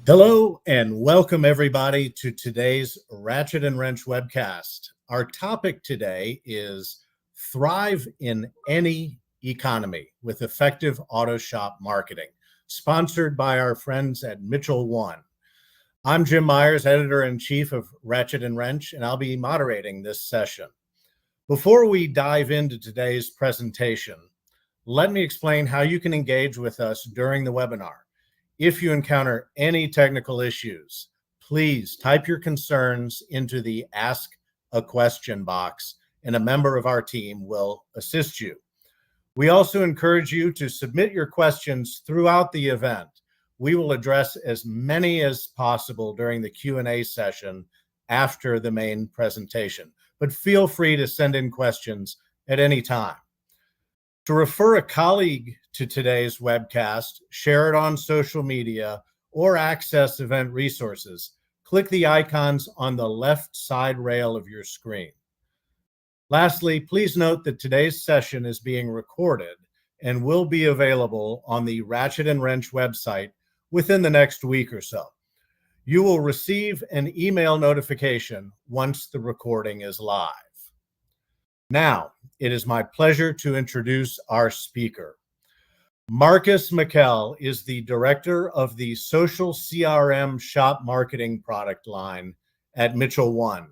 Hello and welcome everybody to today's Ratchet and Wrench webcast. Our topic today is Thrive in Any Economy with Effective Auto Shop Marketing, sponsored by our friends at Mitchell One. I'm Jim Myers, Editor-in-Chief of Ratchet and Wrench, and I'll be moderating this session. Before we dive into today's presentation, let me explain how you can engage with us during the webinar. If you encounter any technical issues, please type your concerns into the Ask a Question box, and a member of our team will assist you. We also encourage you to submit your questions throughout the event. We will address as many as possible during the Q&A session after the main presentation, but feel free to send in questions at any time. To refer a colleague to today's webcast, share it on social media, or access event resources, click the icons on the left side rail of your screen. Lastly, please note that today's session is being recorded and will be available on the Ratchet and Wrench website within the next week or so. You will receive an email notification once the recording is live. Now, it is my pleasure to introduce our speaker. Marcus McKell is the director of the Social CRM Shop Marketing product line at Mitchell One,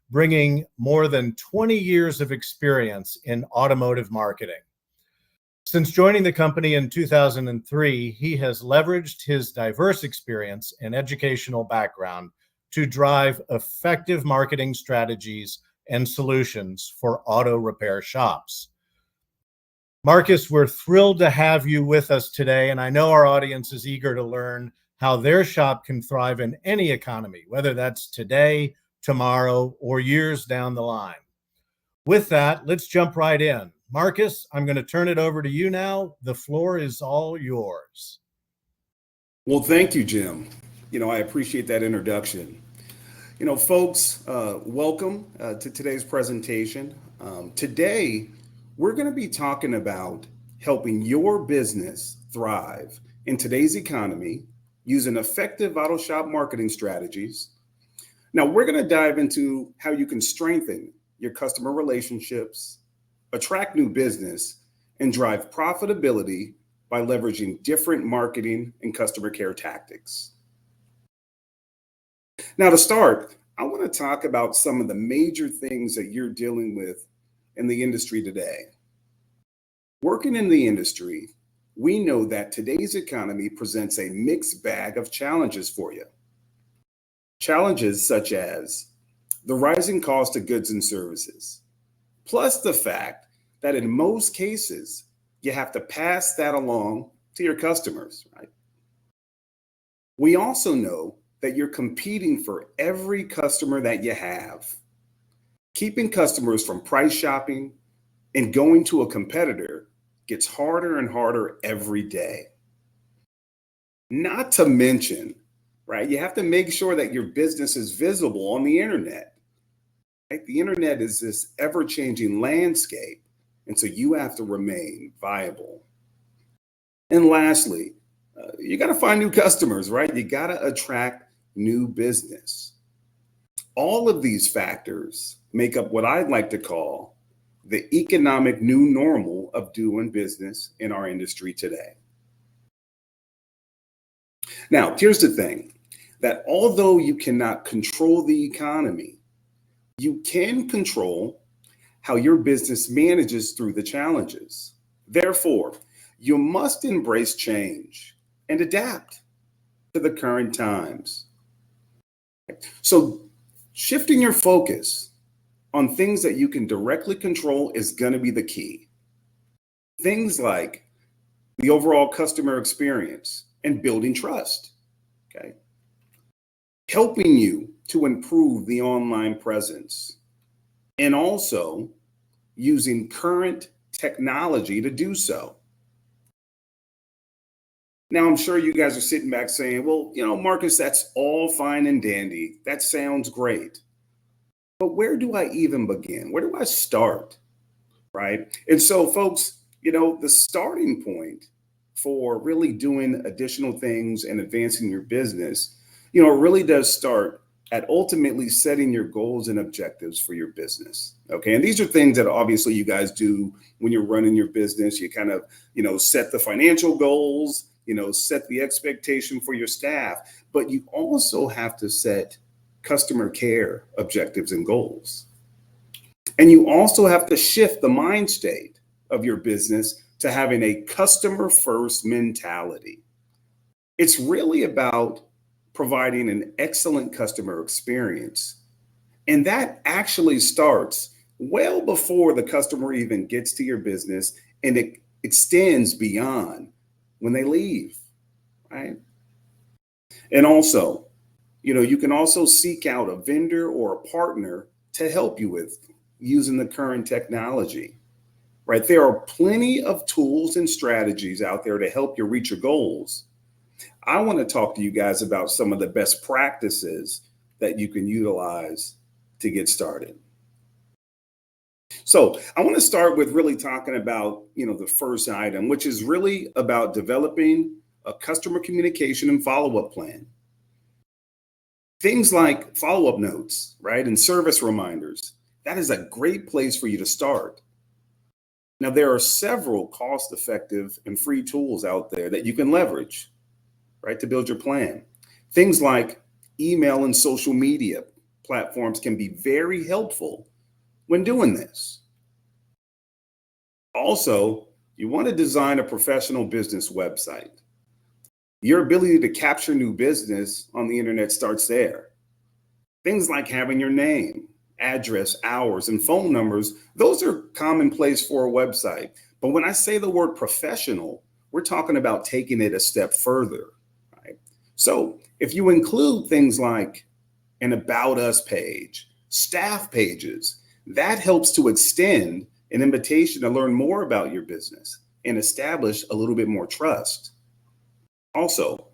bringing more than 20 years of experience in automotive marketing. Since joining the company in 2003, he has leveraged his diverse experience and educational background to drive effective marketing strategies and solutions for auto repair shops. Marcus, we're thrilled to have you with us today, and I know our audience is eager to learn how their shop can thrive in any economy, whether that's today, tomorrow, or years down the line. With that, let's jump right in. Marcus, I'm going to turn it over to you now. The floor is all yours. Well, thank you, Jim. I appreciate that introduction. Folks, welcome to today's presentation. Today, we're going to be talking about helping your business thrive in today's economy using effective auto shop marketing strategies. Now, we're going to dive into how you can strengthen your customer relationships, attract new business, and drive profitability by leveraging different marketing and customer care tactics. Now, to start, I want to talk about some of the major things that you're dealing with in the industry today. Working in the industry, we know that today's economy presents a mixed bag of challenges for you. Challenges such as the rising cost of goods and services, plus the fact that in most cases, you have to pass that along to your customers, right? We also know that you're competing for every customer that you have. Keeping customers from price shopping and going to a competitor gets harder and harder every day. Not to mention, right, you have to make sure that your business is visible on the internet. Right? The internet is this ever-changing landscape, and so you have to remain viable. And lastly, you got to find new customers, right? You got to attract new business. All of these factors make up what I'd like to call the economic new normal of doing business in our industry today. Now, here's the thing, that although you cannot control the economy, you can control how your business manages through the challenges. Therefore, you must embrace change and adapt to the current times. So shifting your focus on things that you can directly control is going to be the key. Things like the overall customer experience and building trust, okay? Helping you to improve the online presence and also using current technology to do so. Now, I'm sure you guys are sitting back saying, well, Marcus, that's all fine and dandy. That sounds great. But where do I even begin? Where do I start? Right? And so, folks, the starting point for really doing additional things and advancing your business It really does start at ultimately setting your goals and objectives for your business. Okay. And these are things that obviously you guys do when you're running your business. You kind of, set the financial goals, set the expectation for your staff, but you also have to set customer care objectives and goals. And you also have to shift the mind state of your business to having a customer first mentality. It's really about providing an excellent customer experience. And that actually starts well before the customer even gets to your business, and it extends beyond when they leave, right? And also, you can also seek out a vendor or a partner to help you with using the current technology, right? There are plenty of tools and strategies out there to help you reach your goals. I want to talk to you guys about some of the best practices that you can utilize to get started. So I want to start with really talking about, the first item, which is really about developing a customer communication and follow-up plan. Things like follow-up notes, right? And service reminders. That is a great place for you to start. Now, there are several cost-effective and free tools out there that you can leverage, right, to build your plan. Things like email and social media platforms can be very helpful when doing this. Also, you want to design a professional business website. Your ability to capture new business on the internet starts there. Things like having your name, address, hours, and phone numbers, those are commonplace for a website. But when I say the word professional, we're talking about taking it a step further, right? So if you include things like an About Us page, staff pages, that helps to extend an invitation to learn more about your business and establish a little bit more trust. Also,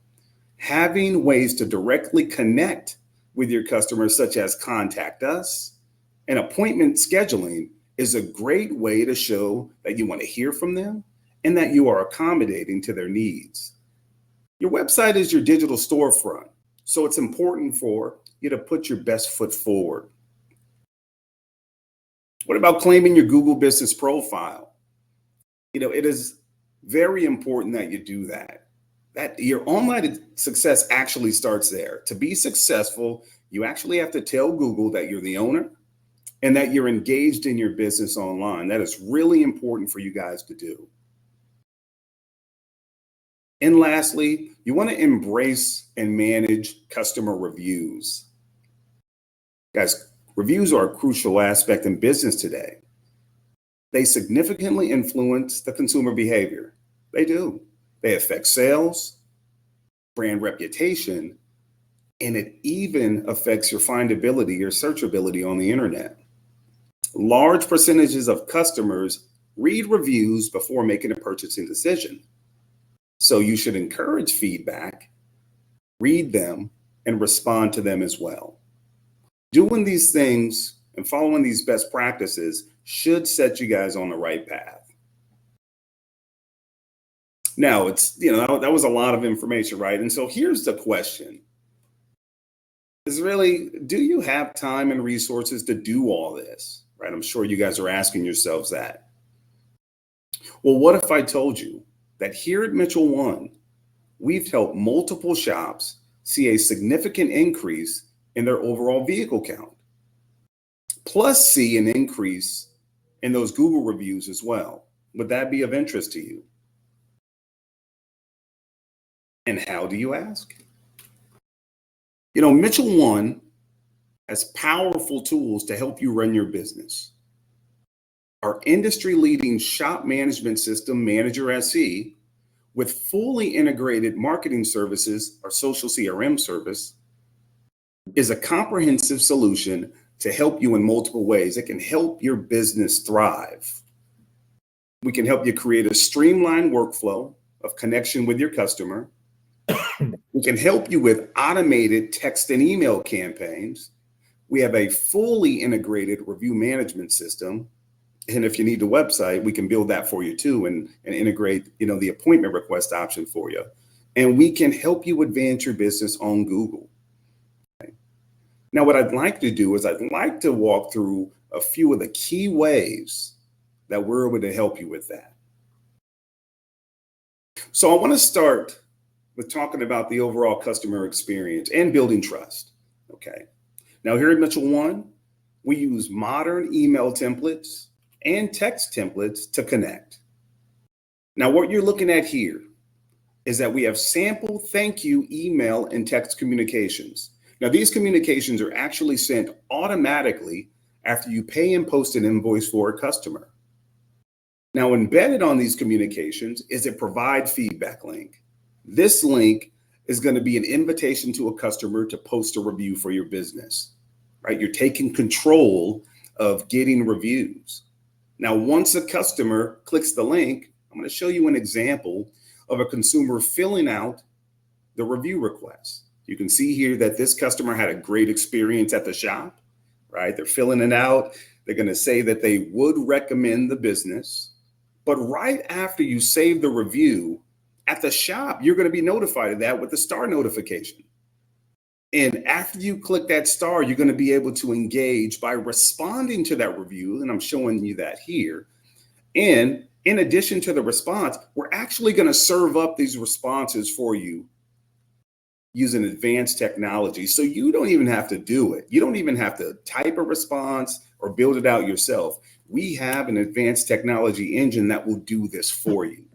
having ways to directly connect with your customers, such as contact us and appointment scheduling, is a great way to show that you want to hear from them and that you are accommodating to their needs. Your website is your digital storefront, so it's important for you to put your best foot forward. What about claiming your Google business profile? It is very important that you do that. That your online success actually starts there. To be successful, you actually have to tell Google that you're the owner and that you're engaged in your business online. That is really important for you guys to do. And lastly, you want to embrace and manage customer reviews. Guys, reviews are a crucial aspect in business today. They significantly influence the consumer behavior. They do. They affect sales, brand reputation, and it even affects your findability, your searchability on the internet. Large percentages of customers read reviews before making a purchasing decision. So you should encourage feedback, read them, and respond to them as well. Doing these things and following these best practices should set you guys on the right path. Now, that was a lot of information, right? And so here's the question. Is really, do you have time and resources to do all this, right? I'm sure you guys are asking yourselves that. Well, what if I told you that here at Mitchell One, we've helped multiple shops see a significant increase in their overall vehicle count, plus see an increase in those Google reviews as well? Would that be of interest to you? And how do you ask? Mitchell One has powerful tools to help you run your business. Our industry-leading shop management system, Manager SE, with fully integrated marketing services, our social CRM service, is a comprehensive solution to help you in multiple ways. It can help your business thrive. We can help you create a streamlined workflow of connection with your customer. We can help you with automated text and email campaigns. We have a fully integrated review management system. And if you need the website, we can build that for you too, and integrate, the appointment request option for you. And we can help you advance your business on Google. Now, what I'd like to do is I'd like to walk through a few of the key ways that we're able to help you with that. So I want to start with talking about the overall customer experience and building trust. Okay. Now, here at Mitchell One, we use modern email templates and text templates to connect. Now, what you're looking at here is that we have sample thank you email and text communications. Now, these communications are actually sent automatically after you pay and post an invoice for a customer. Now, embedded on these communications is a provide feedback link. This link is going to be an invitation to a customer to post a review for your business, right? You're taking control of getting reviews. Now, once a customer clicks the link, I'm going to show you an example of a consumer filling out the review request. You can see here that this customer had a great experience at the shop, right? They're filling it out. They're going to say that they would recommend the business. But right after you save the review at the shop, you're going to be notified of that with the star notification. And after you click that star, you're going to be able to engage by responding to that review. And I'm showing you that here. And in addition to the response, we're actually going to serve up these responses for you using advanced technology. So you don't even have to do it. You don't even have to type a response or build it out yourself. We have an advanced technology engine that will do this for you.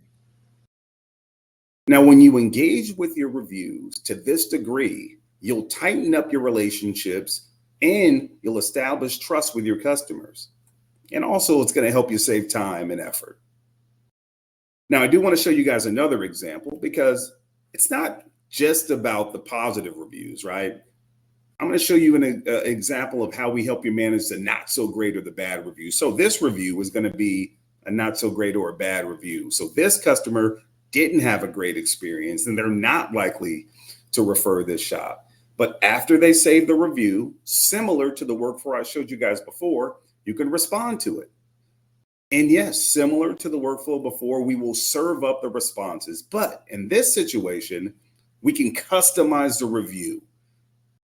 Now, when you engage with your reviews to this degree, you'll tighten up your relationships and you'll establish trust with your customers. And also, it's going to help you save time and effort. Now, I do want to show you guys another example because it's not just about the positive reviews, right? I'm going to show you an example of how we help you manage the not so great or the bad review. So this review is going to be a not so great or a bad review. So this customer didn't have a great experience and they're not likely to refer this shop. But after they save the review, similar to the workflow I showed you guys before, you can respond to it. And yes, similar to the workflow before, we will serve up the responses. But in this situation, we can customize the review,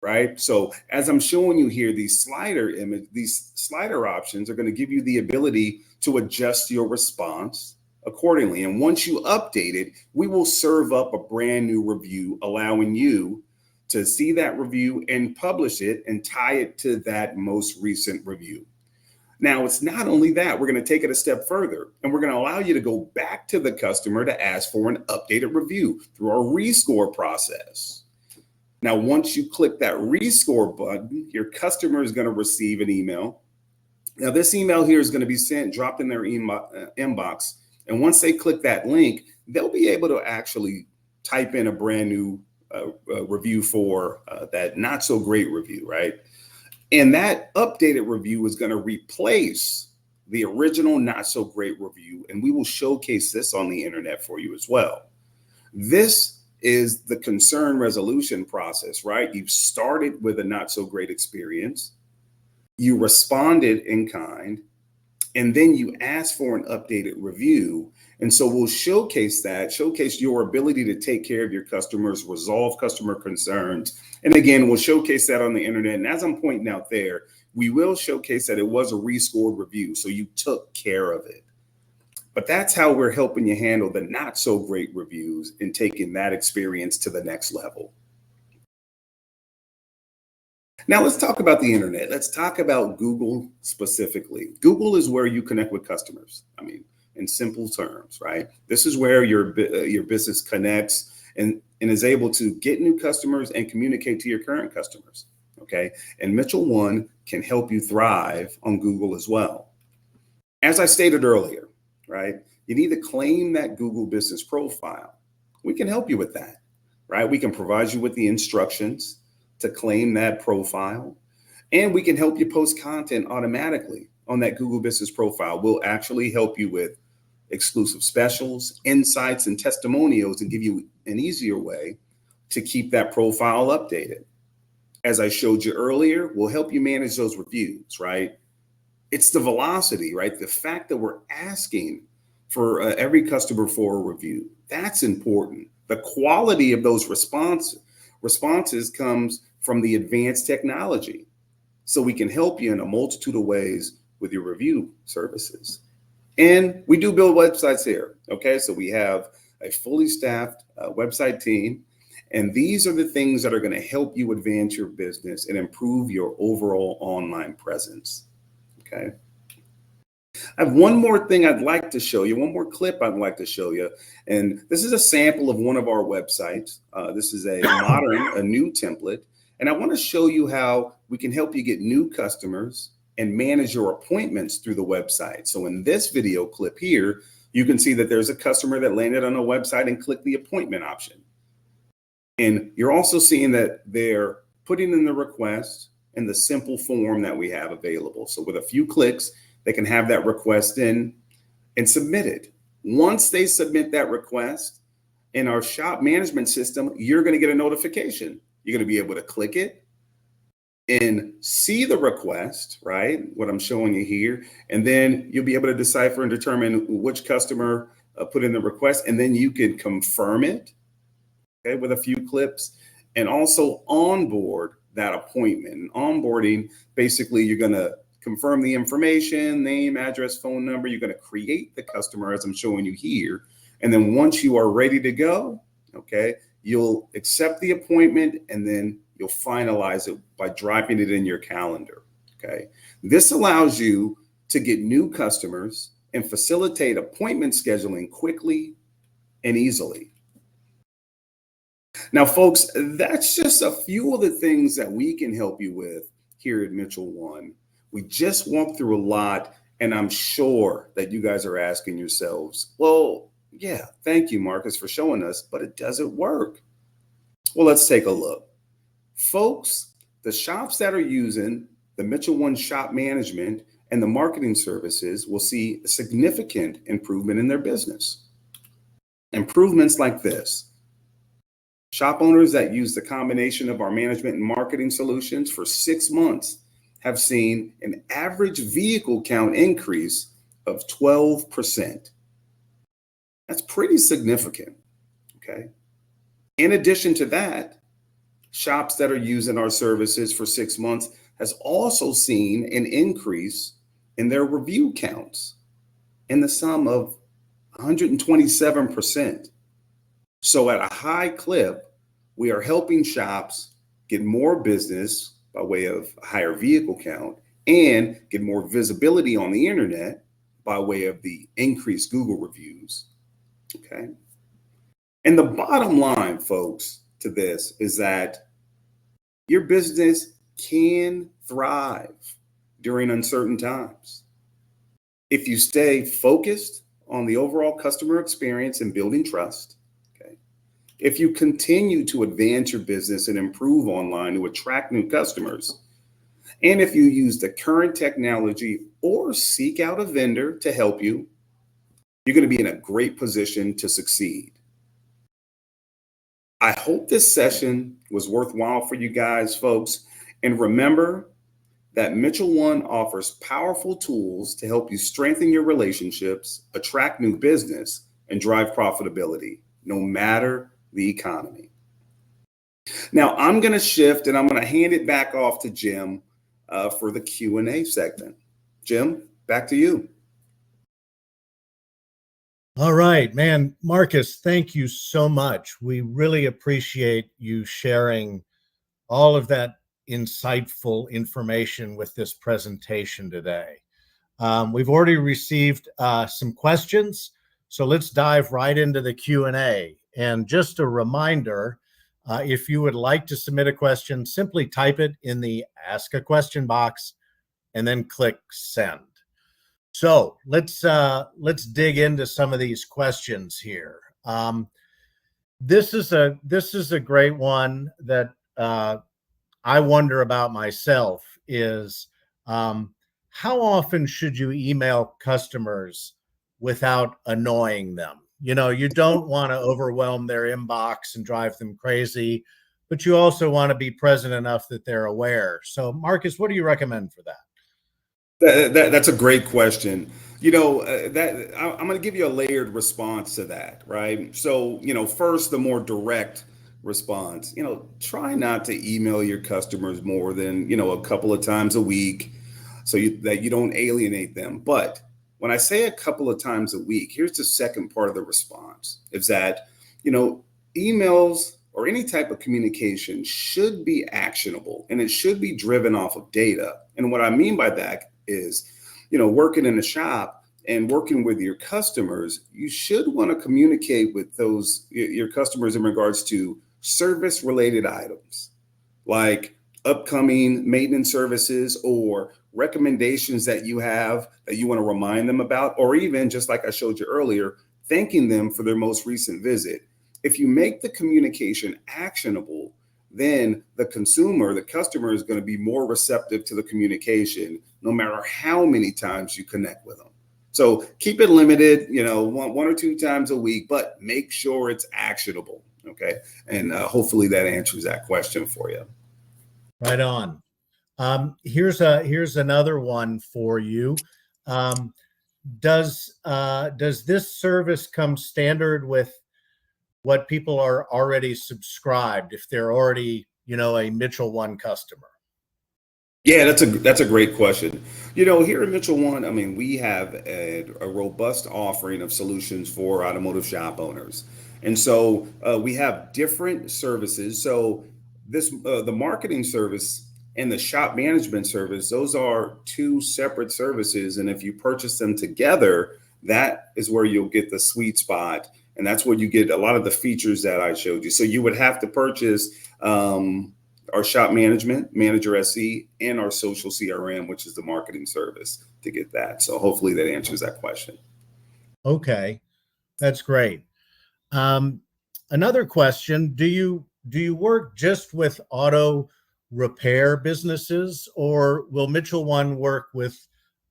right? So as I'm showing you here, these slider options are going to give you the ability to adjust your response accordingly. And once you update it, we will serve up a brand new review, allowing you to see that review and publish it and tie it to that most recent review. Now, it's not only that, we're going to take it a step further and we're going to allow you to go back to the customer to ask for an updated review through our rescore process. Now, once you click that rescore button, your customer is going to receive an email. Now, this email here is going to be sent, dropped in their inbox. And once they click that link, they'll be able to actually type in a brand new review for that not so great review, right? And that updated review is going to replace the original not so great review. And we will showcase this on the internet for you as well. This is the concern resolution process, right? You've started with a not so great experience. You responded in kind, and then you asked for an updated review. And so we'll showcase your ability to take care of your customers, resolve customer concerns. And again, we'll showcase that on the internet. And as I'm pointing out there, we will showcase that it was a rescored review. So you took care of it. But that's how we're helping you handle the not so great reviews and taking that experience to the next level. Now let's talk about the internet. Let's talk about Google specifically. Google is where you connect with customers. I mean, in simple terms, right? This is where your business connects and is able to get new customers and communicate to your current customers, okay? And Mitchell One can help you thrive on Google as well. As I stated earlier, right? You need to claim that Google business profile. We can help you with that, right? We can provide you with the instructions to claim that profile, and we can help you post content automatically on that Google business profile. We'll actually help you with exclusive specials, insights, and testimonials and give you an easier way to keep that profile updated. As I showed you earlier, we'll help you manage those reviews, right? It's the velocity, right? The fact that we're asking for every customer for a review. That's important. The quality of those responses comes from the advanced technology. So we can help you in a multitude of ways with your review services. And we do build websites here. Okay, so we have a fully staffed website team. And these are the things that are going to help you advance your business and improve your overall online presence. Okay. I have one more thing I'd like to show you, one more clip I'd like to show you. And this is a sample of one of our websites. This is a new template. And I want to show you how we can help you get new customers and manage your appointments through the website. So in this video clip here, you can see that there's a customer that landed on a website and clicked the appointment option. And you're also seeing that they're putting in the request in the simple form that we have available. So with a few clicks, they can have that request in and submit it. Once they submit that request in our shop management system, you're going to get a notification. You're going to be able to click it and see the request, right? What I'm showing you here. And then you'll be able to decipher and determine which customer put in the request. And then you can confirm it, okay, with a few clips, and also onboard that appointment. And onboarding, basically, you're going to confirm the information, name, address, phone number. You're going to create the customer as I'm showing you here. And then once you are ready to go, okay, you'll accept the appointment and then you'll finalize it by dropping it in your calendar. Okay. This allows you to get new customers and facilitate appointment scheduling quickly and easily. Now, folks, that's just a few of the things that we can help you with here at Mitchell One. We just walked through a lot, and I'm sure that you guys are asking yourselves, well, yeah, thank you, Marcus, for showing us, but it doesn't work. Well, let's take a look. Folks, the shops that are using the Mitchell One shop management and the marketing services will see a significant improvement in their business. Improvements like this. Shop owners that use the combination of our management and marketing solutions for 6 months have seen an average vehicle count increase of 12%. That's pretty significant, okay? In addition to that, shops that are using our services for 6 months has also seen an increase in their review counts in the sum of 127%. So at a high clip, we are helping shops get more business by way of a higher vehicle count and get more visibility on the internet by way of the increased Google reviews. Okay. And the bottom line, folks, to this is that your business can thrive during uncertain times. If you stay focused on the overall customer experience and building trust, okay, if you continue to advance your business and improve online to attract new customers, and if you use the current technology or seek out a vendor to help you, you're going to be in a great position to succeed. I hope this session was worthwhile for you guys, folks. And remember that Mitchell One offers powerful tools to help you strengthen your relationships, attract new business, and drive profitability, no matter the economy. Now, I'm going to shift and I'm going to hand it back off to Jim for the Q&A segment. Jim, back to you. All right, man. Marcus, thank you so much. We really appreciate you sharing all of that insightful information with this presentation today. We've already received some questions, so let's dive right into the Q&A. And just a reminder, if you would like to submit a question, simply type it in the Ask a Question box and then click Send. So let's dig into some of these questions here. This is a great one that I wonder about myself is how often should you email customers without annoying them? You know, you don't want to overwhelm their inbox and drive them crazy, but you also want to be present enough that they're aware. So, Marcus, what do you recommend for that? That's a great question. You know, I'm going to give you a layered response to that, right? So, you know, first, the more direct response, try not to email your customers more than, a couple of times a week so that you don't alienate them. But when I say a couple of times a week, here's the second part of the response is that, you know, emails or any type of communication should be actionable and it should be driven off of data. And what I mean by that is, working in a shop and working with your customers, you should want to communicate with your customers in regards to service related items like upcoming maintenance services or recommendations that you have that you want to remind them about, or even just like I showed you earlier, thanking them for their most recent visit. If you make the communication actionable, then the customer is going to be more receptive to the communication, no matter how many times you connect with them. So keep it limited, one or two times a week, but make sure it's actionable. Okay. And hopefully that answers that question for you. Right on. Here's another one for you. Does this service come standard with what people are already subscribed if they're already, a Mitchell One customer? Yeah, that's a great question. Here at Mitchell One, I mean, we have a robust offering of solutions for automotive shop owners, and so we have different services. So the marketing service and the shop management service, those are two separate services, and if you purchase them together, that is where you'll get the sweet spot, and that's where you get a lot of the features that I showed you. So you would have to purchase our shop management, Manager SE, and our social CRM, which is the marketing service, to get that. So hopefully that answers that question. Okay, that's great. Another question: Do you work just with auto repair businesses, or will Mitchell One work with,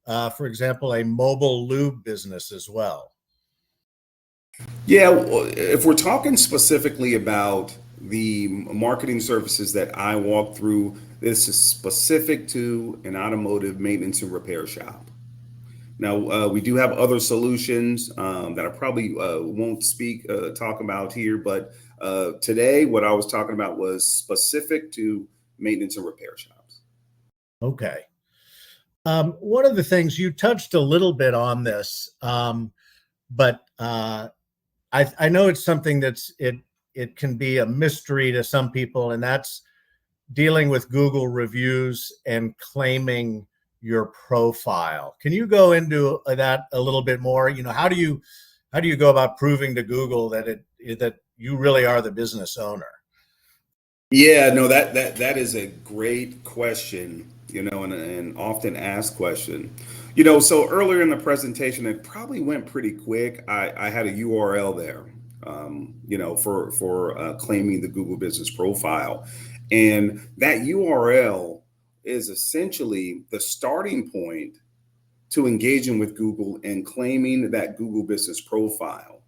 for example, a mobile lube business as well? Yeah, if we're talking specifically about the marketing services that I walk through, this is specific to an automotive maintenance and repair shop. Now, we do have other solutions that I probably won't talk about here, but today what I was talking about was specific to maintenance and repair shops. Okay. One of the things you touched a little bit on this, but I know it's something it can be a mystery to some people, and that's dealing with Google reviews and claiming your profile. Can you go into that a little bit more? How do you go about proving to Google that you really are the business owner? Yeah, no, that is a great question, and an often asked question. So earlier in the presentation, it probably went pretty quick. I had a URL there, for claiming the Google Business Profile, and that URL is essentially the starting point to engaging with Google and claiming that Google Business Profile.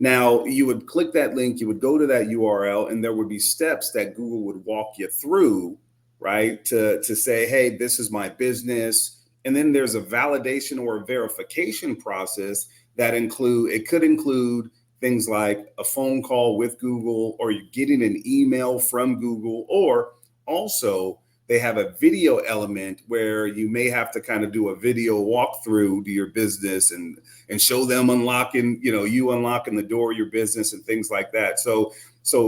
Now, you would click that link, you would go to that URL, and there would be steps that Google would walk you through, right? To say, hey, this is my business. And then there's a validation or a verification process it could include things like a phone call with Google, or you're getting an email from Google, or also they have a video element where you may have to kind of do a video walkthrough to your business and show them unlocking, you unlocking the door of your business and things like that. So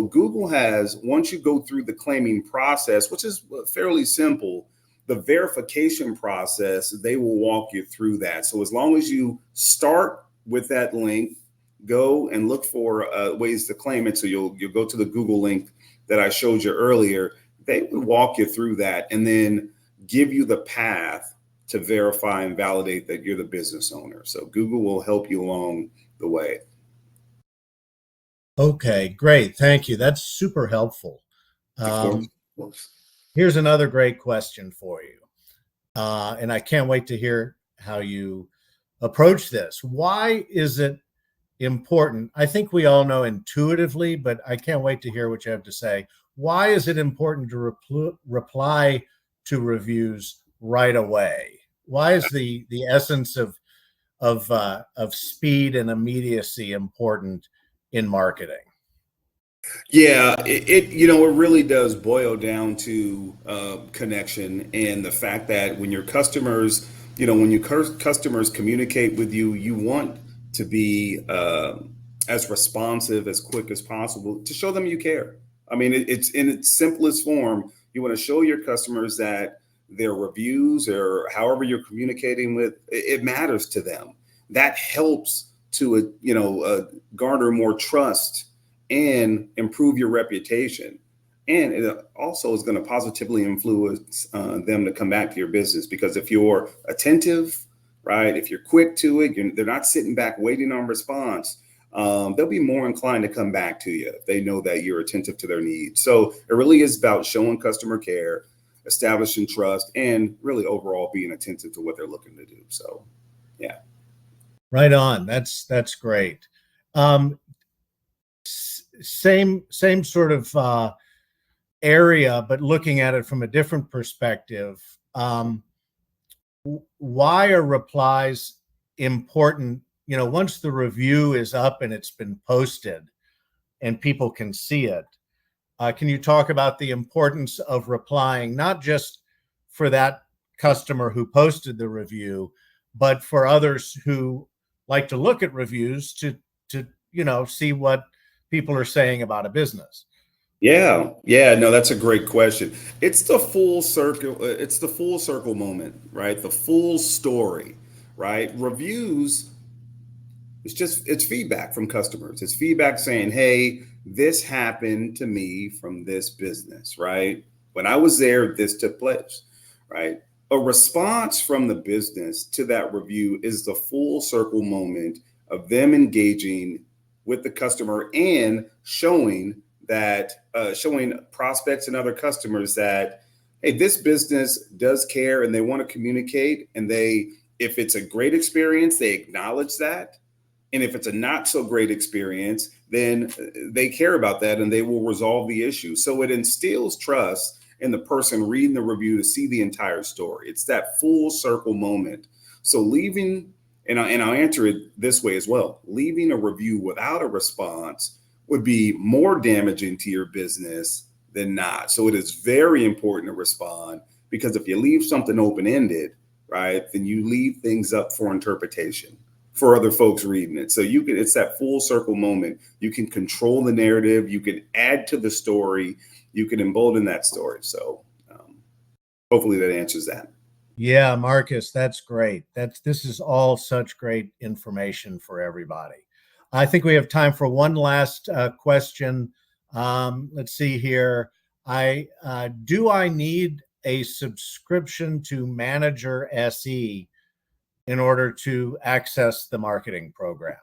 Google has, once you go through the claiming process, which is fairly simple, the verification process, they will walk you through that. So as long as you start with that link, go and look for ways to claim it. So you'll go to the Google link that I showed you earlier. They would walk you through that and then give you the path to verify and validate that you're the business owner. So Google will help you along the way. Okay, great. Thank you. That's super helpful. Of course. Here's another great question for you. And I can't wait to hear how you approach this. Why is it important? I think we all know intuitively, but I can't wait to hear what you have to say. Why is it important to reply to reviews right away? Why is the essence of speed and immediacy important in marketing? Yeah, it really does boil down to connection and the fact that when your customers, when your customers communicate with you, you want to be as responsive, as quick as possible to show them you care. I mean, it's in its simplest form. You want to show your customers that their reviews or however you're communicating with it matters to them. That helps to garner more trust and improve your reputation. And it also is going to positively influence them to come back to your business because if you're attentive, right, if you're quick to it, they're not sitting back waiting on response. They'll be more inclined to come back to you if they know that you're attentive to their needs. So it really is about showing customer care, establishing trust, and really overall being attentive to what they're looking to do. So, yeah. Right on. That's great. Um, same sort of area, but looking at it from a different perspective. Why are replies important? Once the review is up and it's been posted and people can see it, can you talk about the importance of replying, not just for that customer who posted the review, but for others who like to look at reviews to see what people are saying about a business? Yeah, no, that's a great question. It's the full circle. It's the full circle moment, right? The full story, right? Reviews, it's feedback from customers. It's feedback saying, hey, this happened to me from this business, right? When I was there, this took place, right? A response from the business to that review is the full circle moment of them engaging with the customer and showing prospects and other customers that, hey, this business does care and they want to communicate, and if it's a great experience, they acknowledge that. And if it's a not so great experience, then they care about that and they will resolve the issue. So it instills trust in the person reading the review to see the entire story. It's that full circle moment. So I'll answer it this way as well. Leaving a review without a response would be more damaging to your business than not. So it is very important to respond because if you leave something open-ended, right, then you leave things up for interpretation for other folks reading it. So it's that full circle moment. You can control the narrative, you can add to the story, you can embolden that story. So hopefully that answers that. Yeah, Marcus, that's great. This is all such great information for everybody. I think we have time for one last question. Let's see here. Do I need a subscription to Manager SE in order to access the marketing program?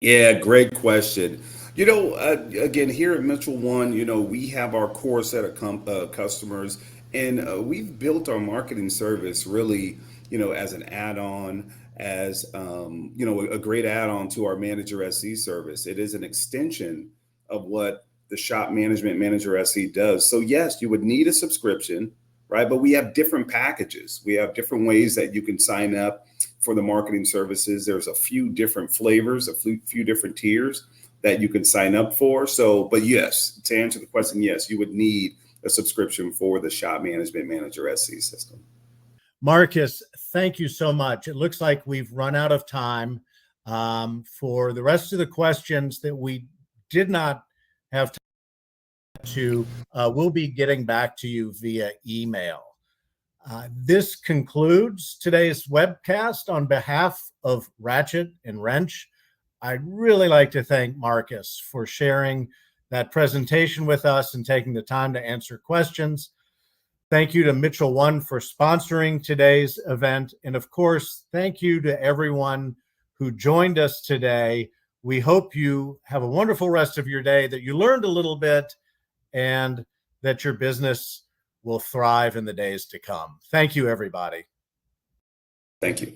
Yeah, great question. Again, here at Mitchell One, we have our core set of customers, and we've built our marketing service really, as an add-on, as a great add-on to our Manager SE service. It is an extension of what the Shop Management Manager SE does. So yes, you would need a subscription, right? But we have different packages. We have different ways that you can sign up for the marketing services. There's a few different flavors, a few different tiers that you can sign up for. So, but yes, to answer the question, yes, you would need a subscription for the Shop Management Manager SE system. Marcus, thank you so much. It looks like we've run out of time. For the rest of the questions that we did not have time to, we'll be getting back to you via email. This concludes today's webcast. On behalf of Ratchet and Wrench, I'd really like to thank Marcus for sharing that presentation with us and taking the time to answer questions. Thank you to Mitchell One for sponsoring today's event. And of course, thank you to everyone who joined us today. We hope you have a wonderful rest of your day, that you learned a little bit, and that your business will thrive in the days to come. Thank you, everybody. Thank you.